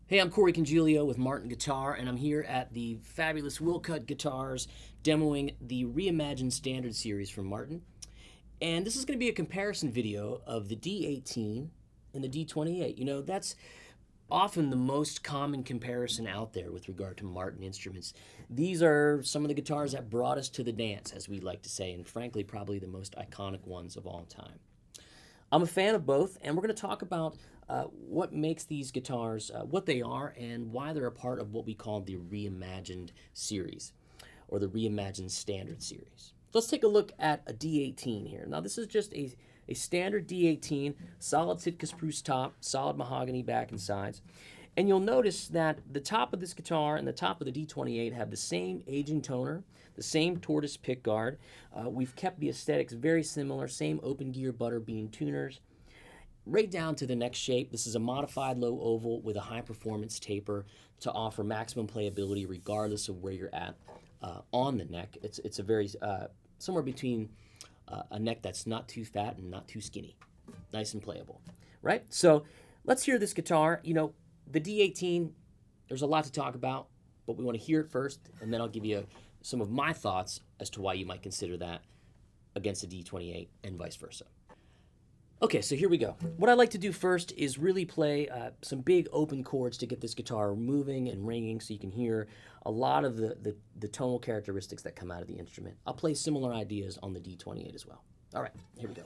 Hey, I'm Corey Congilio with Martin Guitar, and I'm here at the fabulous Willcutt Guitars demoing the Reimagined Standard series from Martin. And this is going to be a comparison video of the D-18 and the D-28. You know, that's often the most common comparison out there with regard to Martin instruments. These are some of the guitars that brought us to the dance, as we like to say, and frankly, probably the most iconic ones of all time. I'm a fan of both, and we're going to talk about what makes these guitars what they are and why they're a part of what we call the Reimagined series or the Reimagined Standard series. Let's take a look at a D-18 here. Now, this is just a standard D-18, solid Sitka spruce top, solid mahogany back and sides. And you'll notice that the top of this guitar and the top of the D-28 have the same aging toner, the same tortoise pickguard. We've kept the aesthetics very similar, same open gear butter bean tuners. Right down to the neck shape, this is a modified low oval with a high performance taper to offer maximum playability regardless of where you're at on the neck. It's a very, somewhere between a neck that's not too fat and not too skinny. Nice and playable, right? So let's hear this guitar. You know, the D-18, there's a lot to talk about, but we want to hear it first, and then I'll give you some of my thoughts as to why you might consider that against the D-28 and vice versa. Okay, so here we go. What I like to do first is really play some big open chords to get this guitar moving and ringing so you can hear a lot of the tonal characteristics that come out of the instrument. I'll play similar ideas on the D-28 as well. All right, here we go.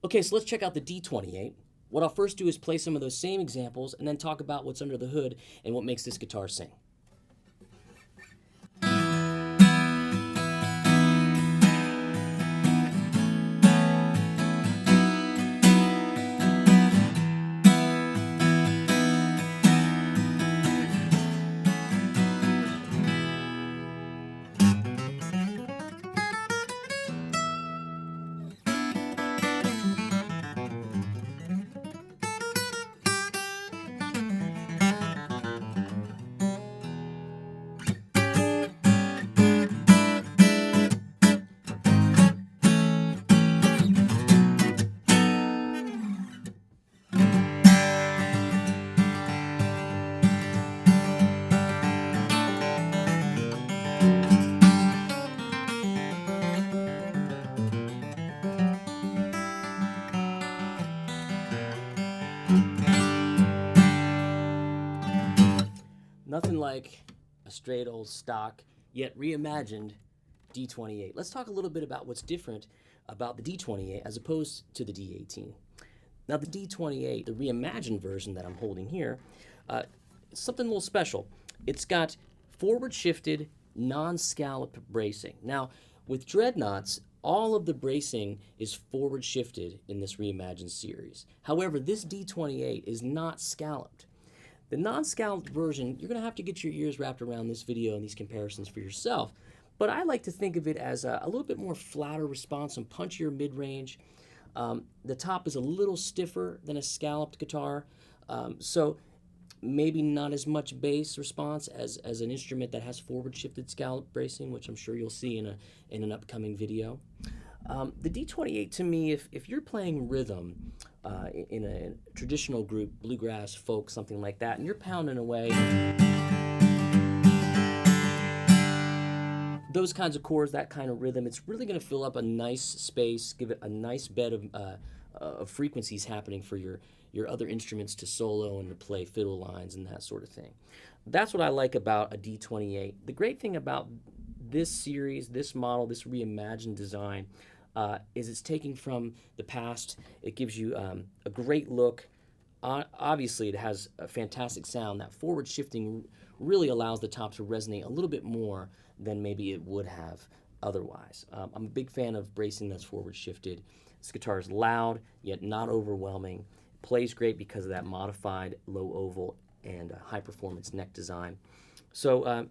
Okay, so let's check out the D-28. What I'll first do is play some of those same examples and then talk about what's under the hood and what makes this guitar sing. Nothing like a straight old stock, yet reimagined D-28. Let's talk a little bit about what's different about the D-28 as opposed to the D-18. Now the D-28, the reimagined version that I'm holding here, is something a little special. It's got forward shifted, non-scalloped bracing. Now with dreadnoughts, all of the bracing is forward shifted in this reimagined series. However, this D-28 is not scalloped. The non-scalloped version, you're going to have to get your ears wrapped around this video and these comparisons for yourself. But I like to think of it as a little bit more flatter response, some punchier mid-range. The top is a little stiffer than a scalloped guitar, so maybe not as much bass response as an instrument that has forward-shifted scallop bracing, which I'm sure you'll see in an upcoming video. The D-28, to me, if you're playing rhythm in a traditional group, bluegrass, folk, something like that, and you're pounding away those kinds of chords, that kind of rhythm, it's really going to fill up a nice space, give it a nice bed of frequencies happening for your other instruments to solo and to play fiddle lines and that sort of thing. That's what I like about a D-28. The great thing about this series, this model, this reimagined design, is it's taking from the past. It gives you a great look. Obviously, it has a fantastic sound. That forward shifting really allows the top to resonate a little bit more than maybe it would have otherwise. I'm a big fan of bracing that's forward shifted. This guitar is loud, yet not overwhelming. Plays great because of that modified low oval and high performance neck design. So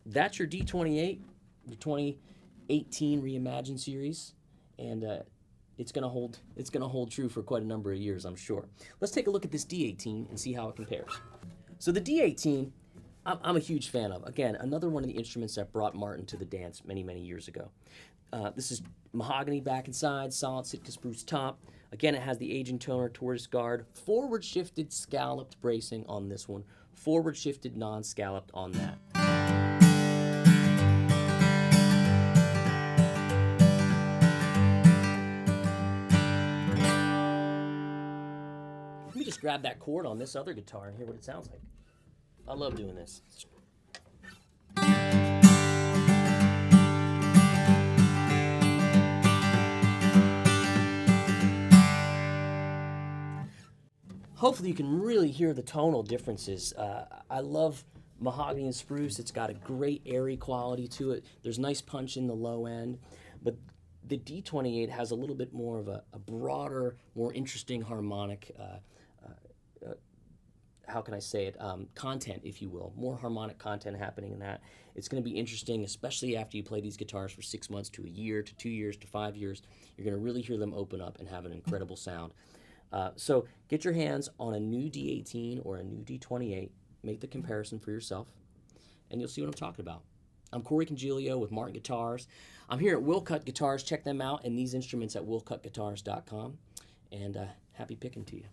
that's your D-28, your 2018 Reimagined series, and it's gonna hold true for quite a number of years, I'm sure. Let's take a look at this D-18 and see how it compares. So the D-18, I'm a huge fan of. Again, another one of the instruments that brought Martin to the dance many, many years ago. This is mahogany back and sides, solid Sitka spruce top. Again, it has the aging toner, tortoise guard, forward shifted scalloped bracing on this one, forward shifted non-scalloped on that. Let me just grab that chord on this other guitar and hear what it sounds like. I love doing this. Hopefully you can really hear the tonal differences. I love mahogany and spruce. It's got a great airy quality to it. There's nice punch in the low end, but the D-28 has a little bit more of a broader, more interesting harmonic, how can I say it, content, if you will. More harmonic content happening in that. It's going to be interesting, especially after you play these guitars for 6 months to a year, to 2 years, to 5 years. You're going to really hear them open up and have an incredible sound. So get your hands on a new D-18 or a new D-28, make the comparison for yourself, and you'll see what I'm talking about. I'm Corey Congilio with Martin Guitars. I'm here at Willcutt Guitars. Check them out and these instruments at willcuttguitars.com, and happy picking to you.